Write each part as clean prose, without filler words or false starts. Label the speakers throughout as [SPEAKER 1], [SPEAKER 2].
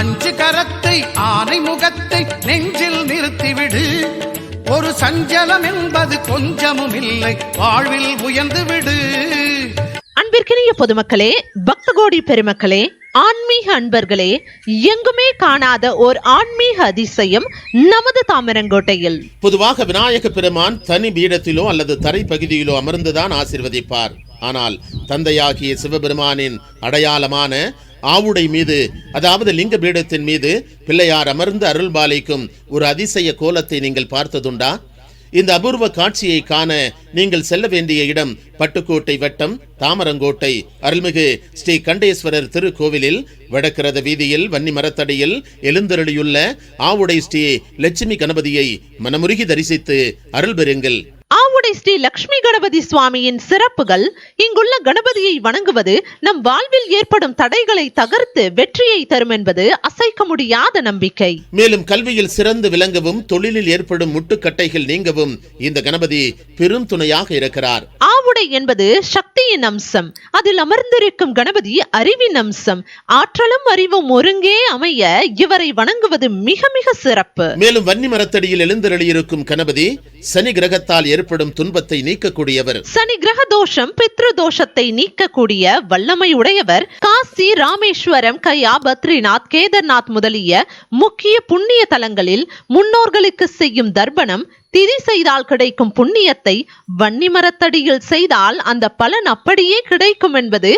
[SPEAKER 1] அஞ்சு கரத்தை ஆனை முகத்தை நெஞ்சில் நிறுத்திவிடு. ஒரு சஞ்சலம் என்பது கொஞ்சமும் இல்லை, வாழ்வில் உயர்ந்து விடு.
[SPEAKER 2] அன்பிற்கினிய பொதுமக்களே, பக்தகோடி பெருமக்களே, ஆன்மீக அன்பர்களே, எங்குமே காணாத ஓர் ஆன்மீக அதிசயம் நமது தாமரங்கோட்டையில்.
[SPEAKER 3] பொதுவாக விநாயக பெருமான் தனி பீடத்திலோ அல்லது தரை பகுதியிலோ அமர்ந்துதான் ஆசீர்வதிப்பார். ஆனால் தந்தையாகிய சிவபெருமானின் அடையாளமான ஆவுடை மீது, அதாவது லிங்க பீடத்தின் மீது பிள்ளையார் அமர்ந்து அருள்பாலிக்கும் ஒரு அதிசய கோலத்தை நீங்கள் பார்த்ததுண்டா? இந்த அபூர்வ காட்சியை காண நீங்கள் செல்ல வேண்டிய இடம் பட்டுக்கோட்டை வட்டம் தாமரங்கோட்டை அருள்மிகு ஸ்ரீ கண்டேஸ்வரர் திருக்கோவிலில் வடக்கிரத வீதியில் வன்னி மரத்தடியில் எழுந்தருளியுள்ள ஆவுடை ஸ்ரீ லட்சுமி கணபதியை மனமுருகி தரிசித்து அருள் பெறுங்கள்.
[SPEAKER 2] ஆவுடை ஸ்ரீ லட்சுமி கணபதி சுவாமியின் சிறப்புகள். இங்குள்ள கணபதியை வணங்குவது நம் வாழ்வில் ஏற்படும் தடைகளை தகர்த்து வெற்றியை தரும் என்பது அசைக்க முடியாத நம்பிக்கை.
[SPEAKER 3] மேலும் கல்வியில் சிறந்து விளங்கவும் தொழிலில் ஏற்படும் முட்டுக்கட்டைகள் நீங்கவும் இந்த கணபதி பெரும் துணையாக இருக்கிறார்.
[SPEAKER 2] ஆவுடை என்பது சக்தியின் அம்சம். அதில் அமர்ந்திருக்கும் கணபதி அறிவின் அம்சம். ஆற்றலும் அறிவும் ஒருங்கே அமைய இவரை வணங்குவது மிக மிக சிறப்பு.
[SPEAKER 3] மேலும் வன்னி மரத்தடியில் எழுந்தருளியிருக்கும் கணபதி சனி கிரகத்தால் ஏற்படும் துன்பத்தை நீக்கக்கூடியவர்.
[SPEAKER 2] சனி கிரக தோஷம் பித்ரு தோஷத்தை நீக்கக்கூடிய வல்லமை உடையவர். காசி, ராமேஸ்வரம், கயா, பத்ரிநாத், கேதார்நாத் முதலிய முக்கிய புண்ணிய தலங்களில் முன்னோர்களுக்கு செய்யும் தர்ப்பணம், திதி செய்தால் கிடைக்கும் புண்ணியத்தை வன்னி மரத்தடியில் செய்தால் அந்த பலன் அப்படியே கிடைக்கும் என்பது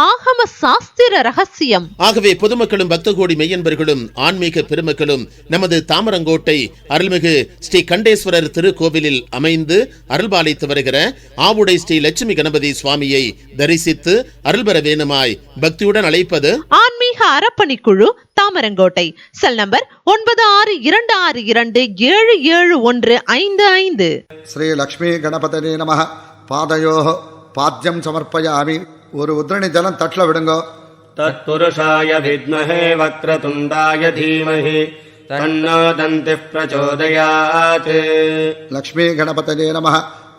[SPEAKER 2] ஆகம சாஸ்திர ரகசியம்.
[SPEAKER 3] ஆகவே பொதுமக்களும் பக்தகோடி மெய்யன்பர்களும் ஆன்மீக பெருமக்களும் நமது தாமரங்கோட்டை அருள்மிகு ஸ்ரீ கண்டேஸ்வரர் திருக்கோவிலில் அமைந்து அருள்பாலித்து வருகிற ஆவுடை ஸ்ரீ லட்சுமி கணபதி சுவாமியை தரிசித்து அருள் பெற வேணுமாய் பக்தியுடன் அழைப்பது
[SPEAKER 2] ஆன்மீக அறப்பணிக்குழு, தாமரங்கோட்டை. Cell number 9626277155.
[SPEAKER 4] ஸ்ரீ லக்ஷ்மி கணபதி நமः. பாதயோः பாத்யம் சமர்ப்பயாமி. ஒரு உத்ரணி ஜலம் தட்டில் விடுங்கோ.
[SPEAKER 5] தத்புருஷாய வித்மஹே வக்ரதுண்டாய தீமஹி தன்னோ தந்திः பிரச்சோதயாத்.
[SPEAKER 4] லக்ஷ்மி கணபதி நமः.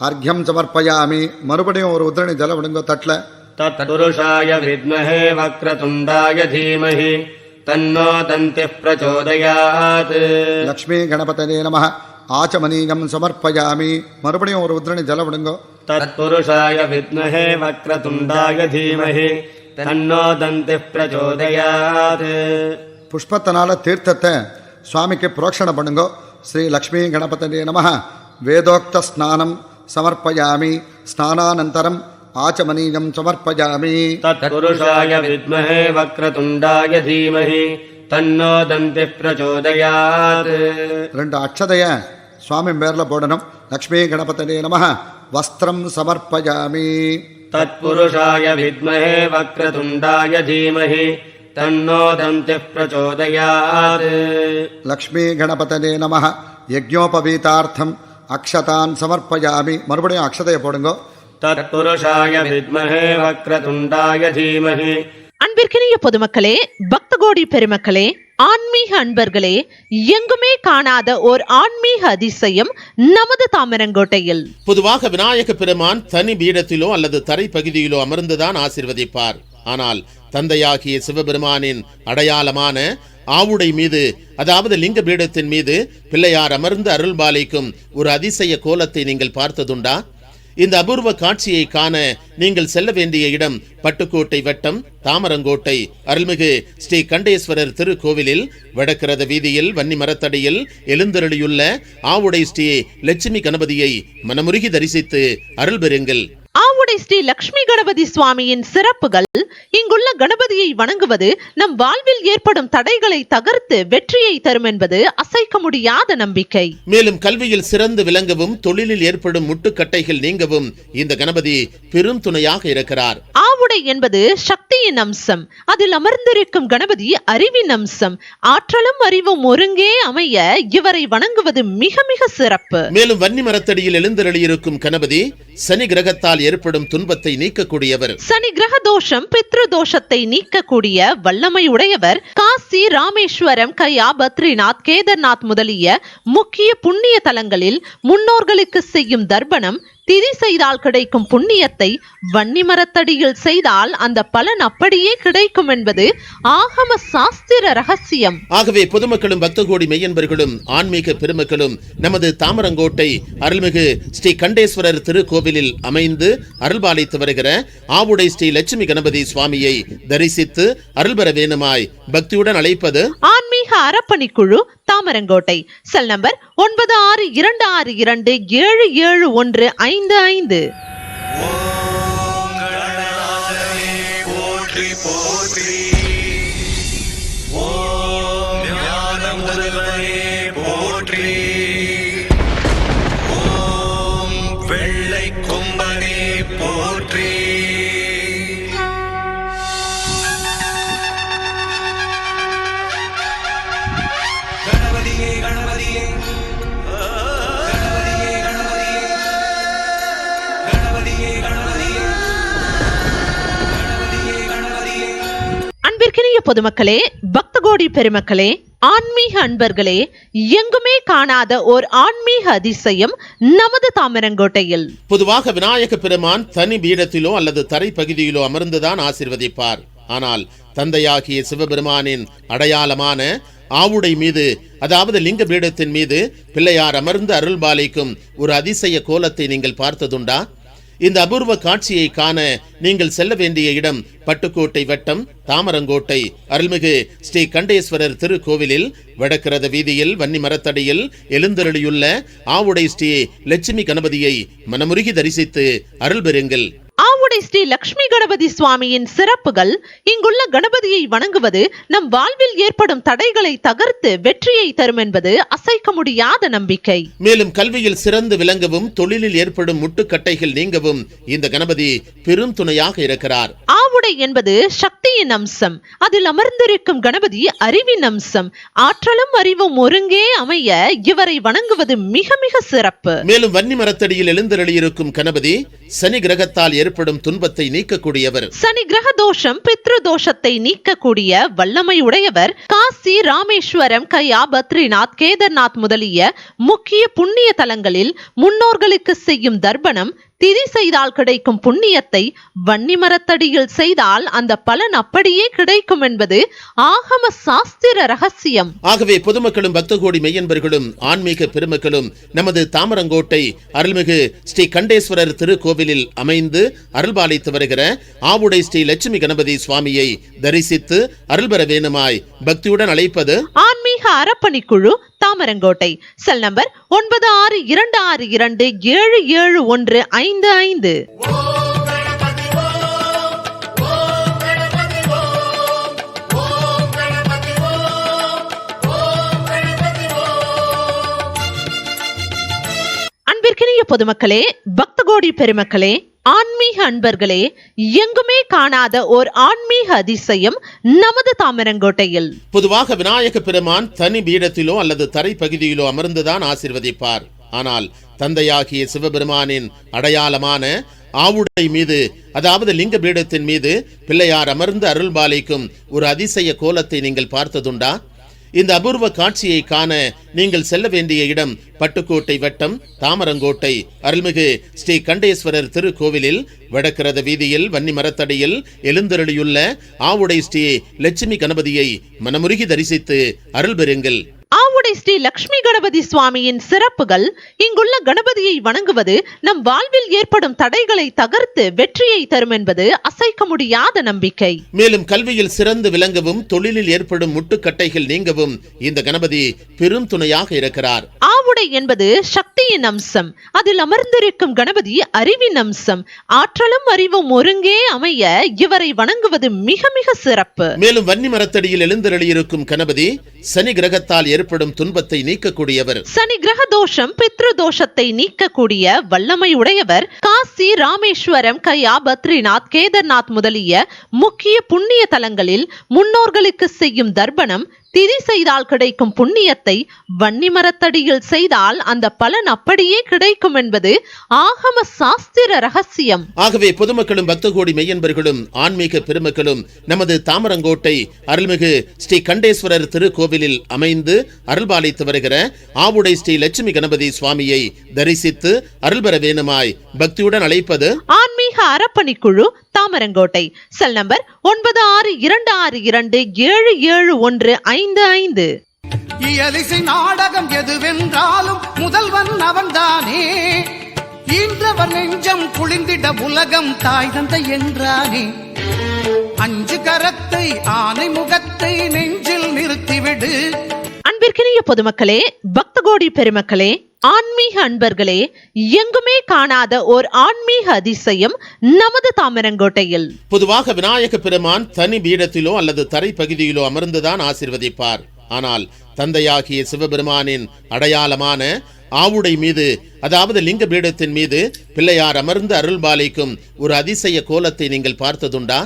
[SPEAKER 4] அர்க்யம் சமர்ப்பயாமி. மறுபடியும் ஒரு உத்ரணி ஜலம் விடுங்கோ தட்டில்.
[SPEAKER 5] தத்புருஷாய வித்மஹே வக்ரதுண்டாய தீமஹி தன்னோ தந்திः பிரச்சோதயாத்.
[SPEAKER 4] லக்ஷ்மி கணபதி நமः. ஆச்சமனீயம் சமர்ப்பயாமி. மறுபடியும் ஒரு உத்ரணி ஜலம் விடுங்கோ.
[SPEAKER 5] தத்புருஷாய வித்மஹே வக்ரதுண்டாய தீமஹி தன்னோ தந்திः பிரச்சோதயாத்.
[SPEAKER 4] புஷ்பத்தினால தீர்த்தத்தை சுவாமிக்கு புரோக்ஷணை பண்ணுங்கோ. ஸ்ரீ லக்ஷ்மி கணபதி நமः. வேதோக்த ஸ்நானம் சமர்ப்பயாமி. ஸ்நானானந்தரம் ஆச்சமனீயம் சமர்ப்பயாமி.
[SPEAKER 5] தத்புருஷாய வித்மஹே வக்ரதுண்டாய தீமஹி தன்னோ தந்திः பிரச்சோதயாத்.
[SPEAKER 4] 2 அக்ஷதைய சுவாமி பேர்ல போடணும். லக்ஷ்மி கணபதி நமः. வஸ்திரம் சமர்ப்பயாமி.
[SPEAKER 5] தத்புருஷாய வித்மஹே வக்ரதுண்டாய தீமஹி தன்னோ தந்திः பிரச்சோதயாத்.
[SPEAKER 4] லக்ஷ்மி கணபதி நமः. யஜ்ஞோபவீதார்த்தம் அக்ஷதான் சமர்ப்பயாமி. மறுபடியும் அக்ஷதைய போடுங்கோ.
[SPEAKER 5] தத்புருஷாய வித்மஹே வக்ரதுண்டாய தீமஹி.
[SPEAKER 2] அன்பிற்கினிய பொதுமக்களே, பக்தகோடி பெருமக்களே, ஆன்மீக அன்பர்களே, எங்குமே காணாத ஓர் ஆன்மீக அதிசயம் நமது தாமரங்கோட்டையில்.
[SPEAKER 3] பொதுவாக விநாயக பெருமான் தனி பீடத்திலோ அல்லது தரை பகுதியிலோ அமர்ந்துதான் ஆசீர்வதிப்பார். ஆனால் தந்தையாகிய சிவபெருமானின் அடையாளமான ஆவுடை மீது, அதாவது லிங்க பீடத்தின் மீது பிள்ளையார் அமர்ந்து அருள்பாலிக்கும் ஒரு அதிசய கோலத்தை நீங்கள் பார்த்ததுண்டா? இந்த அபூர்வ காட்சியை காண நீங்கள் செல்ல வேண்டிய இடம் பட்டுக்கோட்டை வட்டம் தாமரங்கோட்டை அருள்மிகு ஸ்ரீ கண்டேஸ்வரர் திருக்கோவிலில் வடக்கிரத வீதியில் வன்னி மரத்தடியில் எழுந்தருளியுள்ள ஆவுடை ஸ்ரீ லட்சுமி கணபதியை மனமுருகி தரிசித்து அருள் பெறுங்கள்.
[SPEAKER 2] ஆவுடை ஸ்ரீ லட்சுமி கணபதி சுவாமியின் சிறப்புகள். இங்குள்ள கணபதியை வணங்குவது நம் வாழ்வில் ஏற்படும் தடைகளை தகர்த்து வெற்றியை தரும் என்பது அசைக்க முடியாத நம்பிக்கை.
[SPEAKER 3] மேலும் கல்வியில் சிறந்து விளங்கவும் தொழிலில் ஏற்படும் முட்டுக்கட்டைகள் நீங்கவும் இந்த கணபதி பெரும் துணையாக இருக்கிறார்.
[SPEAKER 2] ஆவுடை என்பது சக்தியின் அம்சம். அதில் அமர்ந்திருக்கும் கணபதி அறிவின் அம்சம். ஆற்றலும் அறிவும் ஒருங்கே அமைய இவரை வணங்குவது மிக மிக சிறப்பு.
[SPEAKER 3] மேலும் வன்னி மரத்தடியில் எழுந்தருளியிருக்கும் கணபதி சனி கிரகத்தால் ஏற்படும் துன்பத்தை நீக்கக்கூடியவர்.
[SPEAKER 2] சனி கிரக தோஷம் பித்ரு தோஷத்தை நீக்கக்கூடிய வல்லமை உடையவர். காசி, ராமேஸ்வரம், கயா, பத்ரிநாத், கேதார்நாத் முதலிய முக்கிய புண்ணிய தலங்களில் முன்னோர்களுக்கு செய்யும் தர்ப்பணம், திதி செய்தால் கிடைக்கும் புண்ணியத்தை வன்னி மரத்தடியில் செய்தால் அந்த பலன் அப்படியே கிடைக்கும் என்பது ஆகம சாஸ்திர ரகசியம்.
[SPEAKER 3] ஆகவே பொதுமக்களும் பக்த கோடி மெய்யன்பர்களும் ஆன்மீக பெருமக்களும் நமது தாமரங்கோட்டை அருள்மிகு ஸ்ரீ கண்டேஸ்வரர் திருக்கோவிலில் அமைந்து அருள்பாலித்து வருகிற ஆவுடை ஸ்ரீ லட்சுமி கணபதி சுவாமியை தரிசித்து அருள் பெற வேணுமாய் பக்தியுடன் அழைப்பது
[SPEAKER 2] ஆன்மீக அறப்பணிக்குழு, தாமரங்கோட்டை. Cell number 9626277155. அன்பிற்கினிய பொதுமக்களே, பக்த கோடி பெருமக்களே, ஆன்மீக அன்பர்களே, எங்குமே காணாத ஓர் ஆன்மீக அதிசயம் நமது தாமரங்கோட்டையில்.
[SPEAKER 3] பொதுவாக விநாயக பெருமான் தனி பீடத்திலோ அல்லது தரை பகுதியிலோ அமர்ந்துதான் ஆசீர்வதிப்பார். ஆனால் தந்தையாகிய சிவபெருமானின் அடையாளமான ஆவுடை மீது, அதாவது லிங்க பீடத்தின் மீது பிள்ளையார் அமர்ந்து அருள்பாலிக்கும் ஒரு அதிசய கோலத்தை நீங்கள் பார்த்ததுண்டா? இந்த அபூர்வ காட்சியை காண நீங்கள் செல்ல வேண்டிய இடம் பட்டுக்கோட்டை வட்டம் தாமரங்கோட்டை அருள்மிகு ஸ்ரீ கண்டேஸ்வரர் திருக்கோவிலில் வடக்கிரத வீதியில் வன்னி மரத்தடியில் எழுந்தருளியுள்ள ஆவுடை ஸ்ரீ லட்சுமி கணபதியை மனமுருகி தரிசித்து அருள் பெறுங்கள்.
[SPEAKER 2] ஆவுடை ஸ்ரீ லட்சுமி கணபதி சுவாமியின் சிறப்புகள். இங்குள்ள கணபதியை வணங்குவது நம் வாழ்வில் ஏற்படும் தடைகளை தகர்த்து வெற்றியை தரும் என்பது அசைக்க முடியாத நம்பிக்கை.
[SPEAKER 3] மேலும் கல்வியில் சிறந்து விளங்கவும் தொழிலில் ஏற்படும் முட்டுக்கட்டைகள் நீங்கவும் இந்த கணபதி பெரும் துணையாக இருக்கிறார்.
[SPEAKER 2] ஆவுடை என்பது சக்தியின் அம்சம். அதில் அமர்ந்திருக்கும் கணபதி அறிவின் அம்சம். ஆற்றலும் அறிவும் ஒருங்கே அமைய இவரை வணங்குவது மிக மிக சிறப்பு.
[SPEAKER 3] மேலும் வன்னி மரத்தடியில் எழுந்தருளியிருக்கும் கணபதி சனி கிரகத்தால் ஏற்படும் துன்பத்தை நீக்கக்கூடியவர்.
[SPEAKER 2] சனி கிரக தோஷம், பித்ரு தோஷத்தை நீக்கக்கூடிய வல்லமை உடையவர். காசி, ராமேஸ்வரம், கயா, பத்ரிநாத், கேதர்நாத் முதலிய முக்கிய புண்ணிய தலங்களில் முன்னோர்களுக்கு செய்யும் தர்ப்பணம், திதி செய்தால் கிடைக்கும் புண்ணியத்தை வன்னி மரத்தடியில் செய்தால் அந்த பலன் அப்படியே கிடைக்கும் என்பது ஆகம சாஸ்திர ரகசியம்.
[SPEAKER 3] ஆகவே பொதுமக்களும் பக்த கோடி மெய்யன்பர்களும் ஆன்மீக பெருமக்களும் நமது தாமரங்கோட்டை அருள்மிகு ஸ்ரீ கண்டேஸ்வரர் திருக்கோவிலில் அமைந்து அருள்பாலித்து வருகிற ஆவுடை ஸ்ரீ லட்சுமி கணபதி சுவாமியை தரிசித்து அருள் பெற வேணுமாய் பக்தியுடன் அழைப்பது
[SPEAKER 2] ஆன்மீக அறப்பணிக்குழு, தாமரங்கோட்டை. Cell number 9626277155. அன்பிற்கினிய பொதுமக்களே, பக்த கோடி பெருமக்களே, ஆன்மீக அன்பர்களே, எங்குமே காணாத ஓர் ஆன்மீக அதிசயம் நமது தாமரங்கோட்டையில்.
[SPEAKER 3] பொதுவாக விநாயக பெருமான் தனி பீடத்திலோ அல்லது தரை பகுதியிலோ அமர்ந்துதான் ஆசீர்வதிப்பார். ஆனால் தந்தையாகிய சிவபெருமானின் அடையாளமான ஆவுடை மீது, அதாவது லிங்க பீடத்தின் மீது பிள்ளையார் அமர்ந்து அருள்பாலிக்கும் ஒரு அதிசய கோலத்தை நீங்கள் பார்த்ததுண்டா? இந்த அபூர்வ காட்சியை காண நீங்கள் செல்ல வேண்டிய இடம் பட்டுக்கோட்டை வட்டம் தாமரங்கோட்டை அருள்மிகு ஸ்ரீ கண்டேஸ்வரர் திருக்கோவிலில் வடக்கிரத வீதியில் வன்னி மரத்தடியில் எழுந்தருளியுள்ள ஆவுடை ஸ்ரீ லட்சுமி கணபதியை மனமுருகி தரிசித்து அருள் பெறுங்கள்.
[SPEAKER 2] ஆவுடை ஸ்ரீ லட்சுமி கணபதி சுவாமியின் சிறப்புகள். இங்குள்ள கணபதியை வணங்குவது நம் வாழ்வில் ஏற்படும் தடைகளை தகர்த்து வெற்றியை தரும் என்பது அசைக்க முடியாத நம்பிக்கை.
[SPEAKER 3] மேலும் கல்வியில் சிறந்து விளங்கவும் தொழிலில் ஏற்படும் முட்டுக்கட்டைகள் நீங்கவும் இந்த கணபதி பெரும் துணையாக இருக்கிறார்.
[SPEAKER 2] ஆவுடை என்பது சக்தியின் அம்சம். அதில் அமர்ந்திருக்கும் கணபதி அறிவின் அம்சம். ஆற்றலும் அறிவும் ஒருங்கே அமைய இவரை வணங்குவது மிக மிக சிறப்பு.
[SPEAKER 3] மேலும் வன்னி மரத்தடியில் எழுந்தருளியிருக்கும் கணபதி சனி கிரகத்தால் ஏற்படும் துன்பத்தை நீக்கக்கூடியவர்.
[SPEAKER 2] சனி கிரக தோஷம், பித்ரு தோஷத்தை நீக்கக்கூடிய வல்லமை உடையவர். காசி, ராமேஸ்வரம், கயா, பத்ரிநாத், கேதர்நாத் முதலிய முக்கிய புண்ணிய தலங்களில் முன்னோர்களுக்கு செய்யும் தர்ப்பணம், திதி செய்தால் கிடைக்கும் புண்ணியத்தை வன்னிமரத்தடியில் செய்தால் அந்த பலன் அப்படியே கிடைக்கும் என்பது ஆகம சாஸ்திர ரகசியம்.
[SPEAKER 3] ஆகவே பொதுமக்களும் பக்த கோடி மெய்யன்பர்களும் ஆன்மீக பெருமக்களும் நமது தாமரங்கோட்டை அருள்மிகு ஸ்ரீ கண்டேஸ்வரர் திருக்கோவிலில் அமைந்து அருள்பாலித்து வருகிற ஆவுடை ஸ்ரீ லட்சுமி கணபதி சுவாமியை தரிசித்து அருள்பெற வேணுமாய் பக்தியுடன் அழைப்பது
[SPEAKER 2] ஆன்மீக அறப்பணிக்குழு, தாமரங்கோட்டை. Cell number 9626277155.
[SPEAKER 1] இயலிசை நாடகம் எதுவென்றாலும் முதல்வன் அவன்தானே. ஈன்றவர் நெஞ்சம் குளிந்திட உலகம் தாய் தந்தை என்றானே. அஞ்சு கரத்தை ஆனை முகத்தை நெஞ்சில் நிறுத்திவிடு.
[SPEAKER 2] அன்பிற்கினிய பொதுமக்களே, பக்த கோடி பெருமக்களே, ஆன்மீக அன்பர்களே, எங்குமே காணாத ஓர் ஆன்மீக அதிசயம் நமது தாமரங்கோட்டையில்.
[SPEAKER 3] பொதுவாக விநாயக பெருமான் தனி பீடத்திலோ அல்லது தரை பகுதியிலோ அமர்ந்துதான் ஆசீர்வதிப்பார். ஆனால் தந்தையாகிய சிவபெருமானின் அடையாளமான ஆவுடை மீது, அதாவது லிங்க பீடத்தின் மீது பிள்ளையார் அமர்ந்து அருள்பாலிக்கும் ஒரு அதிசய கோலத்தை நீங்கள் பார்த்ததுண்டா?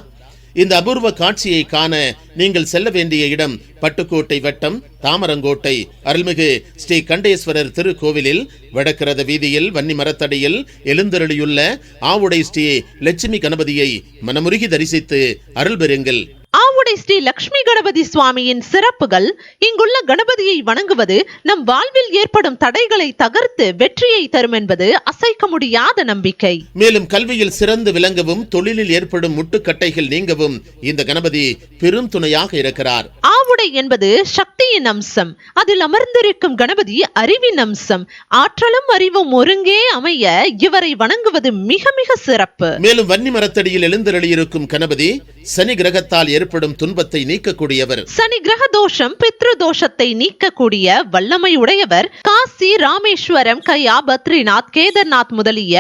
[SPEAKER 3] இந்த அபூர்வ காட்சியை காண நீங்கள் செல்ல வேண்டிய இடம் பட்டுக்கோட்டை வட்டம் தாமரங்கோட்டை அருள்மிகு ஸ்ரீ கண்டேஸ்வரர் திருக்கோவிலில் வடக்கிரத வீதியில் வன்னி மரத்தடியில் எழுந்தருளியுள்ள ஆவுடை ஸ்ரீ லட்சுமி கணபதியை மனமுருகி தரிசித்து அருள் பெறுங்கள்.
[SPEAKER 2] ஆவுடை ஸ்ரீ லட்சுமி கணபதி சுவாமியின் சிறப்புகள். இங்குள்ள கணபதியை வணங்குவது நம் வாழ்வில் ஏற்படும் தடைகளை தகர்த்து வெற்றியை தரும் என்பது அசைக்க முடியாத நம்பிக்கை.
[SPEAKER 3] மேலும் கல்வியில் சிறந்து விளங்கவும் தொழிலில் ஏற்படும் முட்டுக்கட்டைகள் நீங்கவும் இந்த கணபதி பெரும் துணையாக இருக்கிறார்.
[SPEAKER 2] ஆவுடை என்பது சக்தியின் அம்சம். அதில் அமர்ந்திருக்கும் கணபதி அறிவின் அம்சம். ஆற்றலும் அறிவும் ஒருங்கே அமைய இவரை வணங்குவது மிக மிக சிறப்பு.
[SPEAKER 3] மேலும் வன்னி மரத்தடியில் எழுந்தருளியிருக்கும் கணபதி சனி கிரகத்தால் ஏற்படும் துன்பத்தை நீக்கக்கூடியவர்.
[SPEAKER 2] சனி கிரக தோஷம், பித்ரு தோஷத்தை நீக்கக்கூடிய வல்லமை உடையவர். காசி, ராமேஸ்வரம், கயா, பத்ரிநாத், கேதர்நாத் முதலிய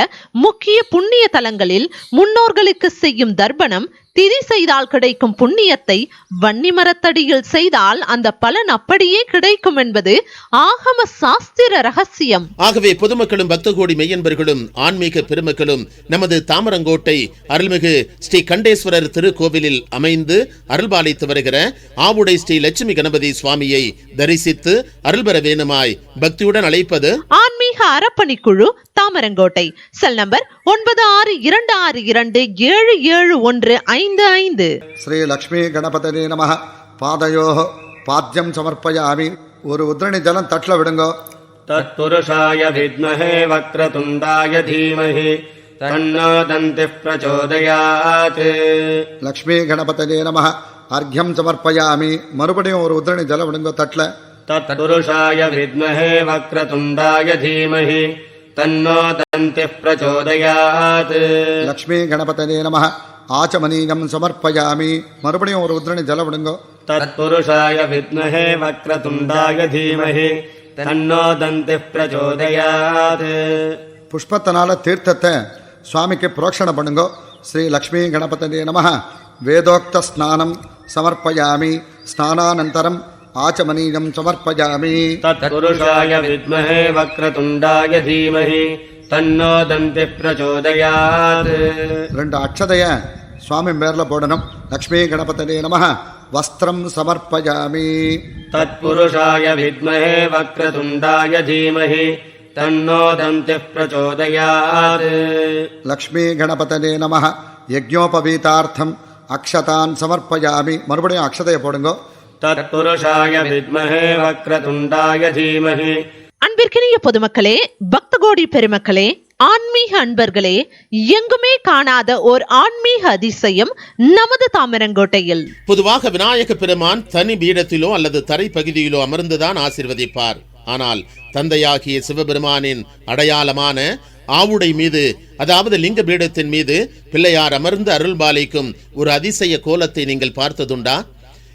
[SPEAKER 2] முக்கிய புண்ணிய தலங்களில் முன்னோர்களுக்கு செய்யும் தர்ப்பணம், திதி செய்தால் கிடைக்கும் புண்ணியத்தை வன்னிமரத்தடியில் செய்தால் அந்த பலன் அப்படியே கிடைக்கும் என்பது ஆகம சாஸ்திர ரகசியம்.
[SPEAKER 3] ஆகவே பொதுமக்களும் பக்த கோடி மெய்யன்பர்களும் ஆன்மீக பெருமக்களும் நமது தாமரங்கோட்டை அருள்மிகு ஸ்ரீ கண்டேஸ்வரர் திருக்கோவிலில் அமைந்து அருள்பாலித்து வருகிற ஆவுடை ஸ்ரீ லட்சுமி கணபதி சுவாமியை தரிசித்து அருள்பெற வேணுமாய் பக்தியுடன் அழைப்பது
[SPEAKER 2] ஆன்மீக அறப்பணிக்குழு, தாமரங்கோட்டை. Cell number 9626277155.
[SPEAKER 4] ஸ்ரீ லக்ஷ்மி கணபதே நமஹ. பாதயோ பாத்யம் சமர்ப்பயாமி. ஒரு உத்ரணி ஜலம் தட்டில் விடுங்கோ.
[SPEAKER 5] தத்புருஷாய வித்மஹே வக்ரதுண்டாய தீமஹி தன்னோ தந்திப் பிரச்சோதயாத்.
[SPEAKER 4] லக்ஷ்மி கணபதே நமஹ. அர்க்யம் சமர்ப்பயாமி. மறுபடியும் ஒரு உத்ரணி ஜலம் விடுங்கோ தட்டில்.
[SPEAKER 5] தத்புருஷாய வித்மஹே வக்ரதுண்டாய தீமஹி தன்னோ தந்திப் பிரச்சோதயாத்.
[SPEAKER 4] லக்ஷ்மி கணபதே நமஹ. ஆச்சமனீயம் சமர்ப்பயாமி. மறுபடியும் ஒரு உத்ரணி ஜலம் விடுங்கோ.
[SPEAKER 5] தத்புருஷாய வித்மஹே வக்ரதுண்டாய தீமஹி தன்னோ தந்திப் பிரச்சோதயாத்.
[SPEAKER 4] புஷ்பத்தினால தீர்த்தத்தை சுவாமிக்கு புரோக்ஷணம் பண்ணுங்கோ. ஸ்ரீ லக்ஷ்மி கணபதே நமஹ. வேதோக்த ஸ்நானம் சமர்ப்பயாமி. ஸ்நானானந்தரம் ஆச்சமனீயம் சமர்ப்பயாமி.
[SPEAKER 5] தத்புருஷாய வித்மஹே வக்ரதுண்டாய தீமஹி தன்னோ தந்திப் பிரச்சோதயாத்.
[SPEAKER 4] 2 அக்ஷதைய சுவாமி பேர்ல போடணும். லக்ஷ்மி கணபதே நமஹ. வஸ்திரம் சமர்ப்பயாமி.
[SPEAKER 5] தத்புருஷாய வித்மஹே வக்ரதுண்டாய தீமஹி தன்னோ தந்திப் பிரச்சோதயாத்.
[SPEAKER 4] லக்ஷ்மி கணபதே நமஹ. யஜ்ஞோபவீதார்த்தம் அக்ஷதான் சமர்ப்பயாமி. மறுபடியும் அக்ஷதைய போடுங்கோ.
[SPEAKER 5] தத்புருஷாய வித்மஹே வக்ரதுண்டாய தீமஹி.
[SPEAKER 2] அன்பிற்கினிய பொதுமக்களே, பக்த கோடி பெருமக்களே, ஆன்மீக அன்பர்களே, எங்குமே காணாத ஓர் ஆன்மீக அதிசயம் நமது தாமரங்கோட்டையில்.
[SPEAKER 3] பொதுவாக விநாயக பெருமான் தனி பீடத்திலோ அல்லது தரை பகுதியிலோ அமர்ந்துதான் ஆசீர்வதிப்பார். ஆனால் தந்தையாகிய சிவபெருமானின் அடையாளமான ஆவுடை மீது, அதாவது லிங்க பீடத்தின் மீது பிள்ளையார் அமர்ந்து அருள்பாலிக்கும் ஒரு அதிசய கோலத்தை நீங்கள் பார்த்ததுண்டா?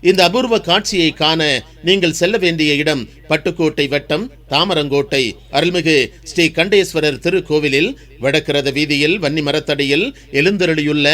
[SPEAKER 3] இந்த அபூர்வ காட்சியை காண நீங்கள் செல்ல வேண்டிய இடம் பட்டுக்கோட்டை வட்டம் தாமரங்கோட்டை அருள்மிகு ஸ்ரீ கண்டேஸ்வரர் திருக்கோவிலில் வடக்கிரத வீதியில் வன்னி மரத்தடியில் எழுந்தருளியுள்ள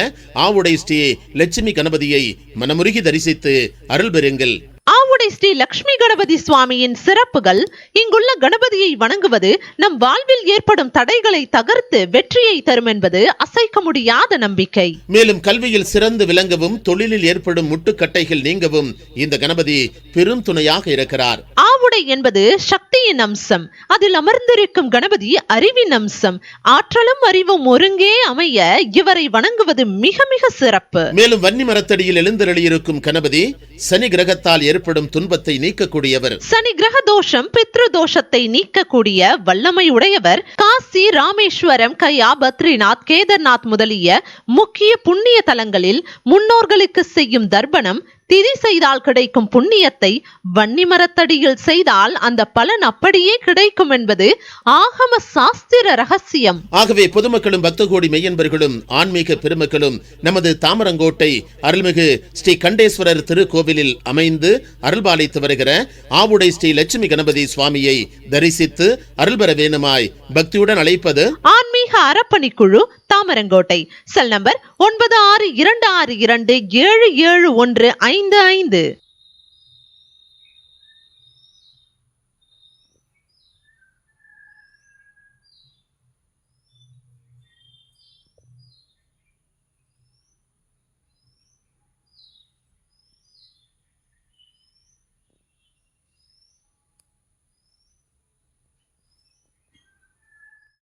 [SPEAKER 3] ஆவுடை ஸ்ரீ லட்சுமி கணபதியை மனமுருகி தரிசித்து அருள் பெறுங்கள்.
[SPEAKER 2] ஆவுடை ஸ்ரீ லட்சுமி கணபதி சுவாமியின் சிறப்புகள். இங்குள்ள கணபதியை வணங்குவது நம் வாழ்வில் ஏற்படும் தடைகளை தகர்த்து வெற்றியை தரும் என்பது அசைக்க முடியாத நம்பிக்கை.
[SPEAKER 3] மேலும் கல்வியில் சிறந்து விளங்கவும் தொழிலில் ஏற்படும் முட்டுக்கட்டைகள் நீங்கவும் இந்த கணபதி பெரும் துணையாக இருக்கிறார்.
[SPEAKER 2] ஆவுடை என்பது சக்தியின் அம்சம். அதில் அமர்ந்திருக்கும் கணபதி அறிவின் அம்சம். ஆற்றலும் அறிவும் ஒருங்கே அமைய இவரை வணங்குவது மிக மிக சிறப்பு.
[SPEAKER 3] மேலும் வன்னி மரத்தடியில் எழுந்தருளியிருக்கும் கணபதி சனி கிரகத்தால் ஏற்படும் துன்பத்தை நீக்கக்கூடியவர்.
[SPEAKER 2] சனி கிரக தோஷம் பித்ரு தோஷத்தை நீக்கக்கூடிய வல்லமை உடையவர். காசி, ராமேஸ்வரம், கயா, பத்ரிநாத், கேதர்நாத் முதலிய முக்கிய புண்ணிய தலங்களில் முன்னோர்களுக்கு செய்யும் தர்ப்பணம், திதி செய்தால் கிடைக்கும் புண்ணியத்தை வன்னி மரத்தடியில் செய்தால் அந்த பலன் அப்படியே கிடைக்கும் என்பது ஆகம சாஸ்திர ரகசியம்.
[SPEAKER 3] ஆகவே பொதுமக்களும் பக்த கோடி மெய்யன்பர்களும் ஆன்மீக பெருமக்களும் நமது தாமரங்கோட்டை அருள்மிகு ஸ்ரீ கண்டேஸ்வரர் திருக்கோவிலில் அமைந்து அருள்பாலித்து வருகிற ஆவுடை ஸ்ரீ லட்சுமி கணபதி சுவாமியை தரிசித்து அருள்பெற வேணுமாய் பக்தியுடன் அழைப்பது
[SPEAKER 2] ஆன்மீக அறப்பணிக்குழு, தாமரங்கோட்டை. Cell number 9626277155.